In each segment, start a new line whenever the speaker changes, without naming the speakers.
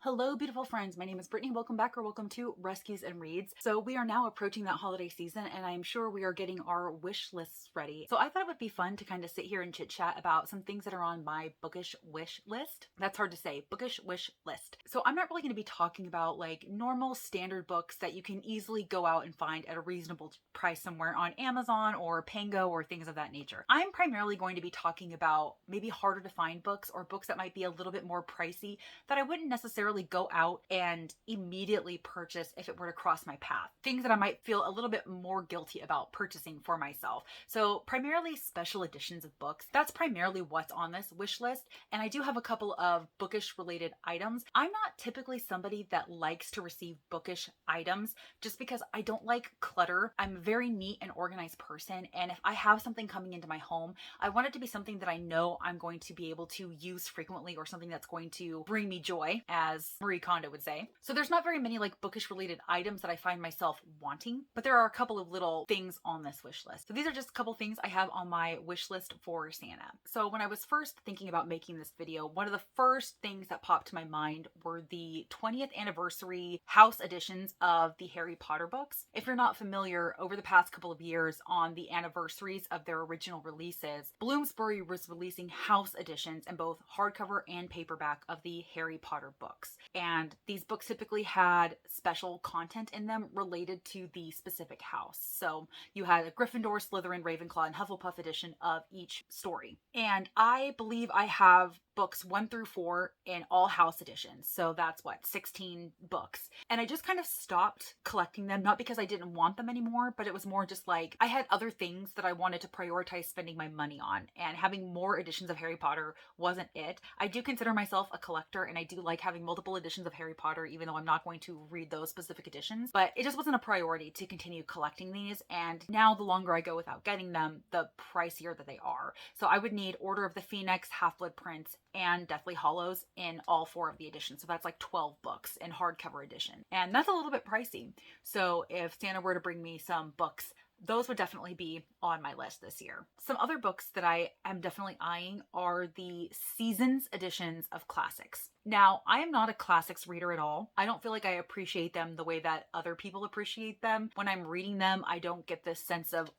Hello, beautiful friends. My name is Brittany. Welcome back or welcome to Rescues and Reads. So we are now approaching that holiday season and I'm sure we are getting our wish lists ready. So I thought it would be fun to kind of sit here and chit chat about some things that are on my bookish wish list. That's hard to say, bookish wish list. So I'm not really going to be talking about like normal standard books that you can easily go out and find at a reasonable price somewhere on Amazon or Pango or things of that nature. I'm primarily going to be talking about maybe harder to find books or books that might be a little bit more pricey that I wouldn't necessarily go out and immediately purchase if it were to cross my path. Things that I might feel a little bit more guilty about purchasing for myself. So primarily special editions of books. That's primarily what's on this wish list. And I do have a couple of bookish related items. I'm not typically somebody that likes to receive bookish items just because I don't like clutter. I'm a very neat and organized person. And if I have something coming into my home, I want it to be something that I know I'm going to be able to use frequently or something that's going to bring me joy, as Marie Kondo would say. So there's not very many like bookish related items that I find myself wanting, but there are a couple of little things on this wish list. So these are just a couple things I have on my wish list for Santa. So when I was first thinking about making this video, one of the first things that popped to my mind were the 20th anniversary house editions of the Harry Potter books. If you're not familiar, over the past couple of years on the anniversaries of their original releases, Bloomsbury was releasing house editions in both hardcover and paperback of the Harry Potter books. And these books typically had special content in them related to the specific house. So you had a Gryffindor, Slytherin, Ravenclaw, and Hufflepuff edition of each story. And I believe I have books 1 through 4 in all house editions. So that's 16 books. And I just kind of stopped collecting them, not because I didn't want them anymore, but it was more just like I had other things that I wanted to prioritize spending my money on. And having more editions of Harry Potter wasn't it. I do consider myself a collector and I do like having multiple editions of Harry Potter, even though I'm not going to read those specific editions. But it just wasn't a priority to continue collecting these. And now the longer I go without getting them, the pricier that they are. So I would need Order of the Phoenix, Half-Blood Prince, and Deathly Hallows in all 4 of the editions. So that's like 12 books in hardcover edition. And that's a little bit pricey. So if Santa were to bring me some books, those would definitely be on my list this year. Some other books that I am definitely eyeing are the Seasons editions of classics. Now, I am not a classics reader at all. I don't feel like I appreciate them the way that other people appreciate them. When I'm reading them, I don't get this sense of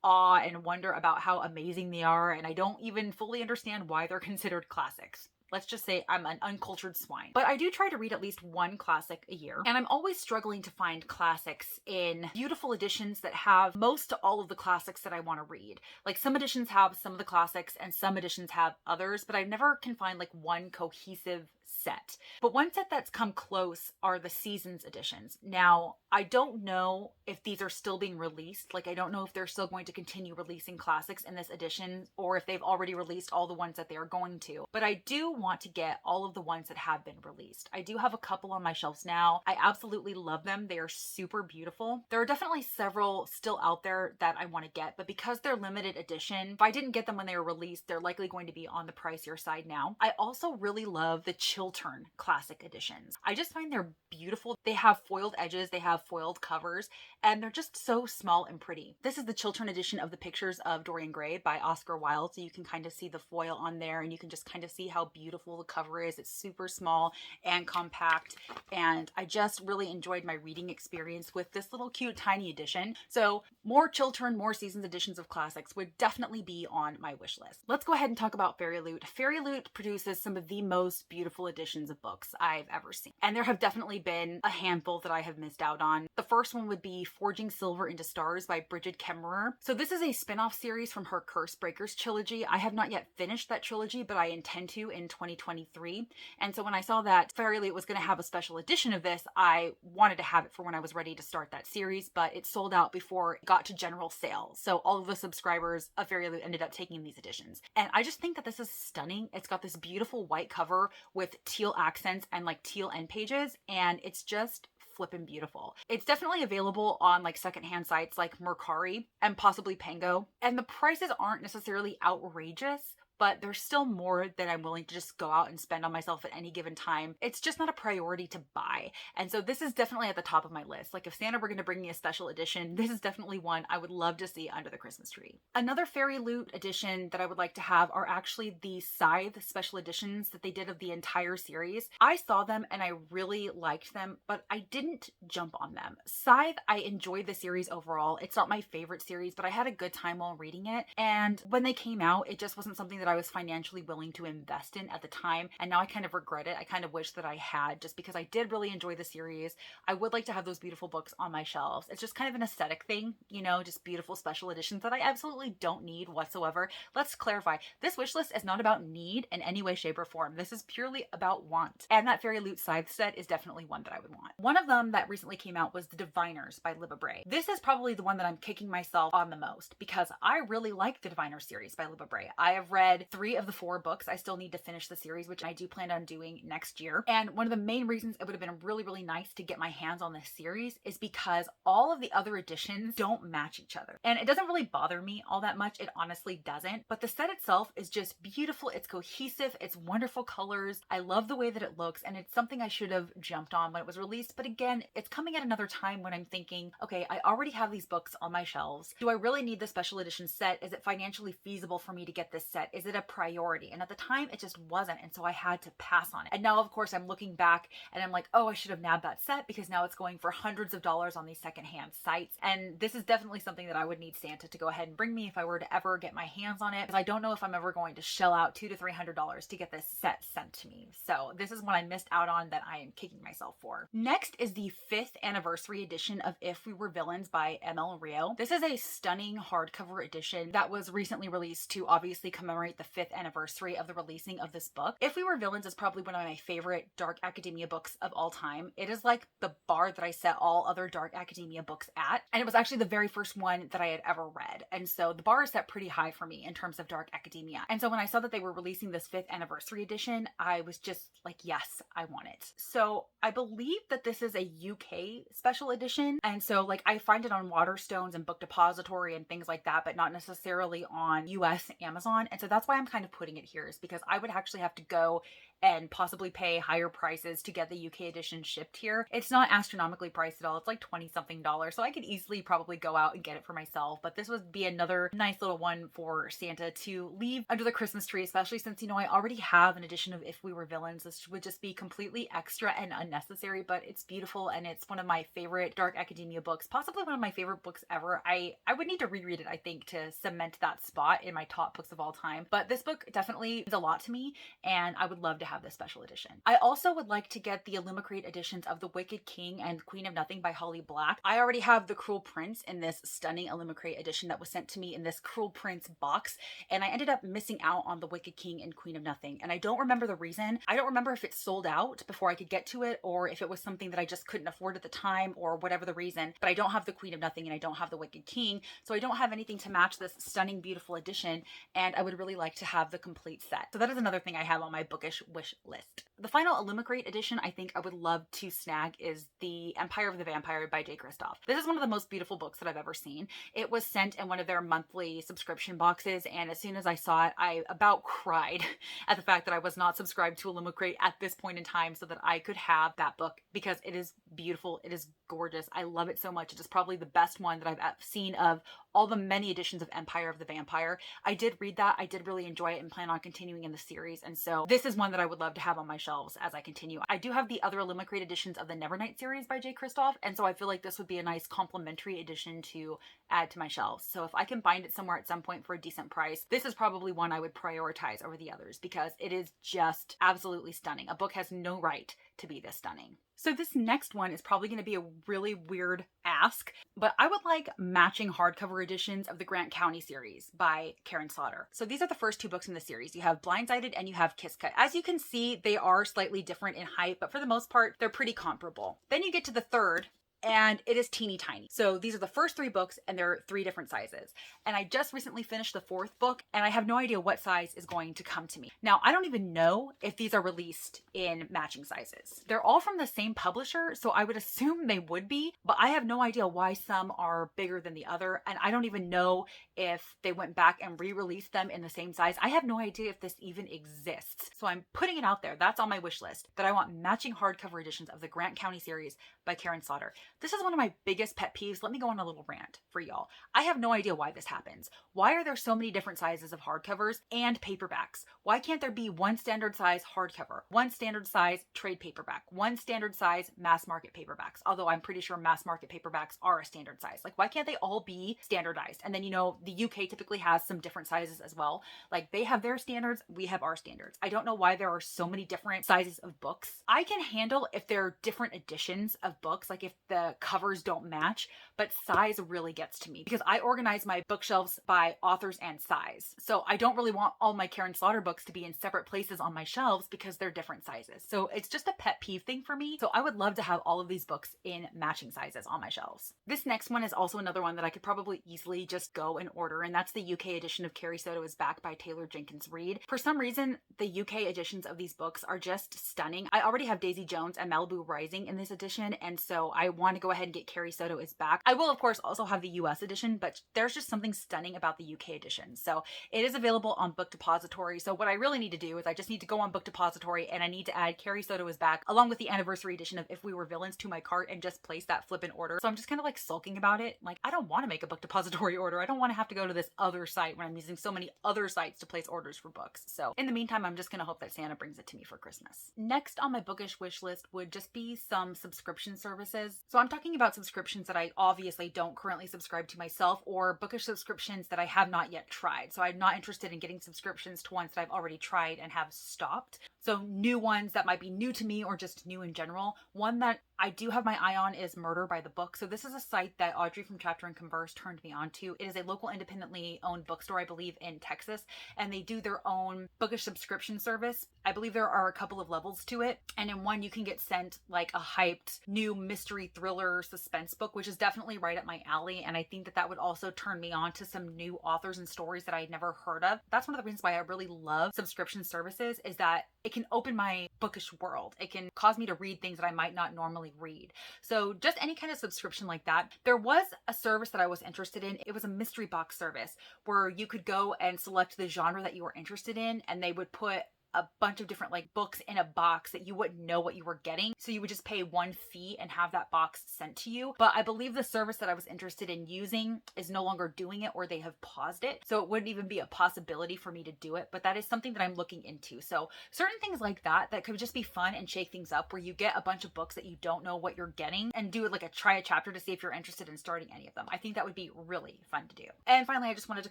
awe and wonder about how amazing they are, and I don't even fully understand why they're considered classics. Let's just say I'm an uncultured swine. But I do try to read at least one classic a year. And I'm always struggling to find classics in beautiful editions that have most to all of the classics that I want to read. Like some editions have some of the classics and some editions have others, but I never can find like one cohesive set. But one set that's come close are the Seasons editions. Now, I don't know if these are still being released. Like, I don't know if they're still going to continue releasing classics in this edition or if they've already released all the ones that they are going to. But I do want to get all of the ones that have been released. I do have a couple on my shelves now. I absolutely love them. They are super beautiful. There are definitely several still out there that I want to get, but because they're limited edition, if I didn't get them when they were released, they're likely going to be on the pricier side now. I also really love the Chiltern classic editions. I just find they're beautiful. They have foiled edges, they have foiled covers, and they're just so small and pretty. This is the Chiltern edition of the Pictures of Dorian Gray by Oscar Wilde, so you can kind of see the foil on there and you can just kind of see how beautiful the cover is. It's super small and compact, and I just really enjoyed my reading experience with this little cute tiny edition. So more Chiltern, more Seasons editions of classics would definitely be on my wish list. Let's go ahead and talk about Fairy Loot. Fairy Loot produces some of the most beautiful editions of books I've ever seen, and there have definitely been a handful that I have missed out on. The first one would be Forging Silver into Stars by Bridget Kemmerer. So this is a spin-off series from her Curse Breakers trilogy. I have not yet finished that trilogy, but I intend to in 2023. And so when I saw that Fairy Loot was going to have a special edition of this, I wanted to have it for when I was ready to start that series, but it sold out before it got to general sale. So all of the subscribers of Fairy Loot ended up taking these editions. And I just think that this is stunning. It's got this beautiful white cover with teal accents and like teal end pages, and it's just flippin' beautiful. It's definitely available on like secondhand sites like Mercari and possibly Pango, and the prices aren't necessarily outrageous, but there's still more that I'm willing to just go out and spend on myself at any given time. It's just not a priority to buy. And so this is definitely at the top of my list. Like if Santa were going to bring me a special edition, this is definitely one I would love to see under the Christmas tree. Another Fairy Loot edition that I would like to have are actually the Scythe special editions that they did of the entire series. I saw them and I really liked them, but I didn't jump on them. Scythe, I enjoyed the series overall. It's not my favorite series, but I had a good time while reading it. And when they came out, it just wasn't something that I was financially willing to invest in at the time. And now I kind of regret it. I kind of wish that I had, just because I did really enjoy the series. I would like to have those beautiful books on my shelves. It's just kind of an aesthetic thing, you know, just beautiful special editions that I absolutely don't need whatsoever. Let's clarify, this wish list is not about need in any way, shape, or form. This is purely about want. And that Fairy Loot Scythe set is definitely one that I would want. One of them that recently came out was The Diviners by Libba Bray. This is probably the one that I'm kicking myself on the most because I really like the Diviners series by Libba Bray. I have read 3 of the 4 books. I still need to finish the series, which I do plan on doing next year. And one of the main reasons it would have been really, really nice to get my hands on this series is because all of the other editions don't match each other. And it doesn't really bother me all that much. It honestly doesn't. But the set itself is just beautiful. It's cohesive. It's wonderful colors. I love the way that it looks, and it's something I should have jumped on when it was released. But again, it's coming at another time when I'm thinking, okay, I already have these books on my shelves. Do I really need the special edition set? Is it financially feasible for me to get this set? Is it a priority? And at the time, it just wasn't. And so I had to pass on it. And now, of course, I'm looking back and I'm like, oh, I should have nabbed that set because now it's going for hundreds of dollars on these secondhand sites. And this is definitely something that I would need Santa to go ahead and bring me if I were to ever get my hands on it, because I don't know if I'm ever going to shell out $200 to $300 to get this set sent to me. So this is one I missed out on that I am kicking myself for. Next is the 5th anniversary edition of If We Were Villains by ML Rio. This is a stunning hardcover edition that was recently released to obviously commemorate the 5th anniversary of the releasing of this book. If We Were Villains is probably one of my favorite dark academia books of all time. It is like the bar that I set all other dark academia books at, and it was actually the very first one that I had ever read. And so the bar is set pretty high for me in terms of dark academia. And so when I saw that they were releasing this 5th anniversary edition, I was just like, yes, I want it. So I believe that this is a UK special edition. And so like I find it on Waterstones and Book Depository and things like that, but not necessarily on US Amazon. And so that's why I'm kind of putting it here, is because I would actually have to go and possibly pay higher prices to get the UK edition shipped here. It's not astronomically priced at all. It's like $20 something. So I could easily probably go out and get it for myself. But this would be another nice little one for Santa to leave under the Christmas tree, especially since, you know, I already have an edition of If We Were Villains. This would just be completely extra and unnecessary, but it's beautiful and it's one of my favorite dark academia books, possibly one of my favorite books ever. I would need to reread it, I think, to cement that spot in my top books of all time. But this book definitely means a lot to me, and I would love to have this special edition. I also would like to get the Illumicrate editions of The Wicked King and Queen of Nothing by Holly Black. I already have The Cruel Prince in this stunning Illumicrate edition that was sent to me in this Cruel Prince box, and I ended up missing out on The Wicked King and Queen of Nothing, and I don't remember the reason. I don't remember if it sold out before I could get to it, or if it was something that I just couldn't afford at the time, or whatever the reason, but I don't have The Queen of Nothing and I don't have The Wicked King, so I don't have anything to match this stunning, beautiful edition, and I would really like to have the complete set. So that is another thing I have on my bookish wish list. The final Illumicrate edition I think I would love to snag is The Empire of the Vampire by J. Kristoff. This is one of the most beautiful books that I've ever seen. It was sent in one of their monthly subscription boxes, and as soon as I saw it, I about cried at the fact that I was not subscribed to Illumicrate at this point in time so that I could have that book, because it is beautiful. It is gorgeous. I love it so much. It is probably the best one that I've seen of all the many editions of Empire of the Vampire. I did read that. I did really enjoy it and plan on continuing in the series. And so this is one that I would love to have on my shelves as I continue. I do have the other Illumicrate editions of the Nevernight series by J. Kristoff. And so I feel like this would be a nice complementary edition to add to my shelves. So if I can find it somewhere at some point for a decent price, this is probably one I would prioritize over the others because it is just absolutely stunning. A book has no right to be this stunning. So this next one is probably going to be a really weird ask, but I would like matching hardcover editions of the Grant County series by Karen Slaughter. So these are the first 2 books in the series. You have Blindsided and you have Kiss Cut. As you can see, they are slightly different in height, but for the most part, they're pretty comparable. Then you get to the third and it is teeny tiny. So these are the first 3 books and they're 3 different sizes. And I just recently finished the 4th book and I have no idea what size is going to come to me. Now, I don't even know if these are released in matching sizes. They're all from the same publisher, so I would assume they would be, but I have no idea why some are bigger than the other. And I don't even know if they went back and re-released them in the same size. I have no idea if this even exists. So I'm putting it out there. That's on my wish list, that I want matching hardcover editions of the Grant County series by Karen Slaughter. This is one of my biggest pet peeves. Let me go on a little rant for y'all. I have no idea why this happens. Why are there so many different sizes of hardcovers and paperbacks? Why can't there be one standard size hardcover, one standard size trade paperback, one standard size mass market paperbacks? Although I'm pretty sure mass market paperbacks are a standard size. Like, why can't they all be standardized? And then, you know, the UK typically has some different sizes as well. Like, they have their standards, we have our standards. I don't know why there are so many different sizes of books. I can handle if there are different editions of books, like if the covers don't match, but size really gets to me because I organize my bookshelves by authors and size. So I don't really want all my Karen Slaughter books to be in separate places on my shelves because they're different sizes. So it's just a pet peeve thing for me. So I would love to have all of these books in matching sizes on my shelves. This next one is also another one that I could probably easily just go and order, and that's the UK edition of Carrie Soto is Back by Taylor Jenkins Reid. For some reason, the UK editions of these books are just stunning. I already have Daisy Jones and Malibu Rising in this edition, and so I want to go ahead and get Carrie Soto is Back. I will, of course, also have the US edition, but there's just something stunning about the UK edition. So it is available on Book Depository. So what I really need to do is I just need to go on Book Depository and I need to add Carrie Soto is Back along with the anniversary edition of If We Were Villains to my cart and just place that flippant order. So I'm just kind of like sulking about it. Like, I don't want to make a Book Depository order. I don't want to have to go to this other site when I'm using so many other sites to place orders for books. So in the meantime, I'm just going to hope that Santa brings it to me for Christmas. Next on my bookish wish list would just be some subscription services. So I'm talking about subscriptions that I obviously don't currently subscribe to myself, or bookish subscriptions that I have not yet tried. So I'm not interested in getting subscriptions to ones that I've already tried and have stopped. So new ones that might be new to me or just new in general. One that I do have my eye on is Murder by the Book. So this is a site that Audrey from Chapter and Converse turned me on to. It is a local independently owned bookstore, I believe, in Texas, and they do their own bookish subscription service. I believe there are a couple of levels to it, and in one you can get sent like a hyped new mystery thriller suspense book, which is definitely right up my alley, and I think that that would also turn me on to some new authors and stories that I'd never heard of. That's one of the reasons why I really love subscription services, is that it can open my bookish world. It can cause me to read things that I might not normally read. So just any kind of subscription like that. There was a service that I was interested in. It was a mystery box service where you could go and select the genre that you were interested in, and they would put a bunch of different like books in a box that you wouldn't know what you were getting. So you would just pay one fee and have that box sent to you. But I believe the service that I was interested in using is no longer doing it, or they have paused it. So it wouldn't even be a possibility for me to do it. But that is something that I'm looking into. So certain things like that could just be fun and shake things up, where you get a bunch of books that you don't know what you're getting and do it like try a chapter to see if you're interested in starting any of them. I think that would be really fun to do. And finally, I just wanted to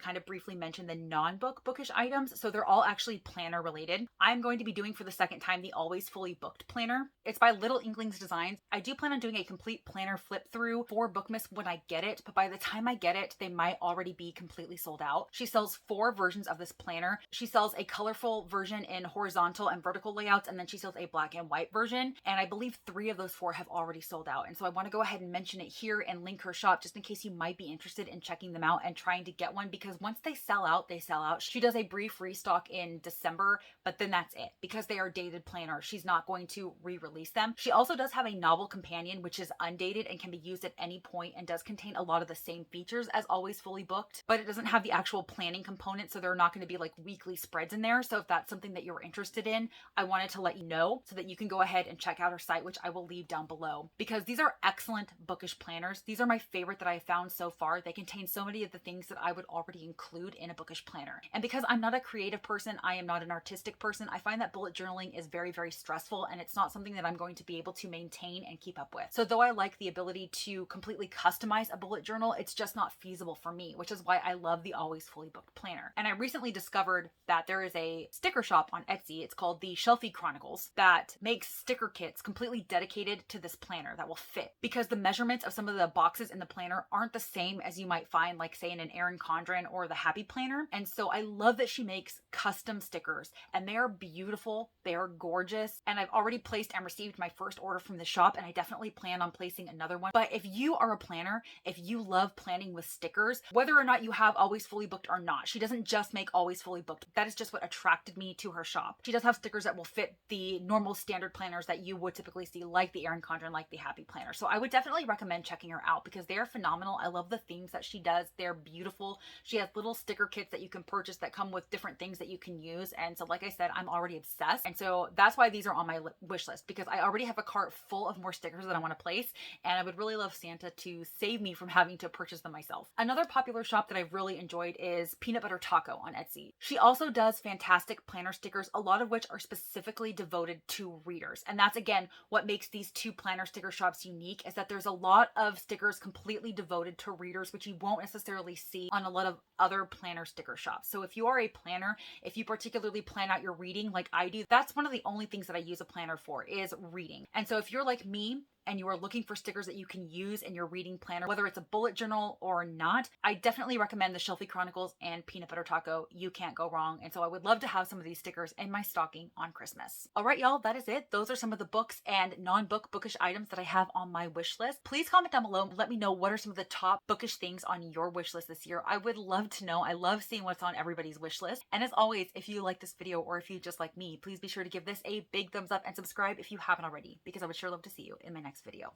kind of briefly mention the non-book bookish items. So they're all actually planner related. I'm going to be doing for the second time the Always Fully Booked planner. It's by Little Inklings Designs. I do plan on doing a complete planner flip through for Bookmas when I get it, but by the time I get it, they might already be completely sold out. She sells 4 versions of this planner. She sells a colorful version in horizontal and vertical layouts, and then she sells a black and white version. And I believe 3 of those 4 have already sold out. And so I want to go ahead and mention it here and link her shop just in case you might be interested in checking them out and trying to get one, because once they sell out, they sell out. She does a brief restock in December, but then that's it. Because they are dated planners, she's not going to re-release them. She also does have a novel companion, which is undated and can be used at any point and does contain a lot of the same features as Always Fully Booked, but it doesn't have the actual planning component, so there are not going to be like weekly spreads in there. So if that's something that you're interested in, I wanted to let you know so that you can go ahead and check out her site, which I will leave down below, because these are excellent bookish planners. These are my favorite that I have found so far. They contain so many of the things that I would already include in a bookish planner. And because I'm not a creative person, I am not an artistic person, I find that bullet journaling is very, very stressful, and it's not something that I'm going to be able to maintain and keep up with. So though I like the ability to completely customize a bullet journal, it's just not feasible for me, which is why I love the Always Fully Booked planner. And I recently discovered that there is a sticker shop on Etsy. It's called the Shelfie Chronicles, that makes sticker kits completely dedicated to this planner that will fit, because the measurements of some of the boxes in the planner aren't the same as you might find like say in an Erin Condren or the Happy Planner. And so I love that she makes custom stickers, and they are are beautiful, they are gorgeous, and I've already placed and received my first order from the shop, and I definitely plan on placing another one. But if you are a planner, if you love planning with stickers, whether or not you have Always Fully Booked or not, she doesn't just make Always Fully Booked. That is just what attracted me to her shop. She does have stickers that will fit the normal standard planners that you would typically see, like the Erin Condren, like the Happy Planner. So I would definitely recommend checking her out because they are phenomenal. I love the themes that she does. They're beautiful. She has little sticker kits that you can purchase that come with different things that you can use. And so like I said, I'm already obsessed. And so that's why these are on my wish list, because I already have a cart full of more stickers that I want to place. And I would really love Santa to save me from having to purchase them myself. Another popular shop that I've really enjoyed is Peanut Butter Taco on Etsy. She also does fantastic planner stickers, a lot of which are specifically devoted to readers. And that's again what makes these two planner sticker shops unique, is that there's a lot of stickers completely devoted to readers, which you won't necessarily see on a lot of other planner sticker shops. So if you are a planner, if you particularly plan out your reading like I do, that's one of the only things that I use a planner for, is reading. And so if you're like me and you are looking for stickers that you can use in your reading planner, whether it's a bullet journal or not, I definitely recommend the Shelfie Chronicles and Peanut Butter Taco. You can't go wrong. And so I would love to have some of these stickers in my stocking on Christmas. All right, y'all, that is it. Those are some of the books and non-book bookish items that I have on my wish list. Please comment down below and let me know what are some of the top bookish things on your wish list this year. I would love to know. I love seeing what's on everybody's wish list. And as always, if you like this video or if you just like me, please be sure to give this a big thumbs up and subscribe if you haven't already, because I would sure love to see you in my next video.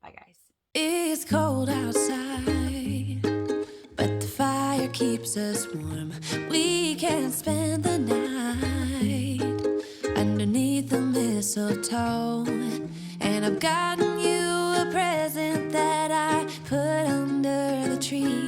Bye, guys.
It's cold outside, but the fire keeps us warm. We can spend the night underneath the mistletoe. And I've gotten you a present that I put under the tree.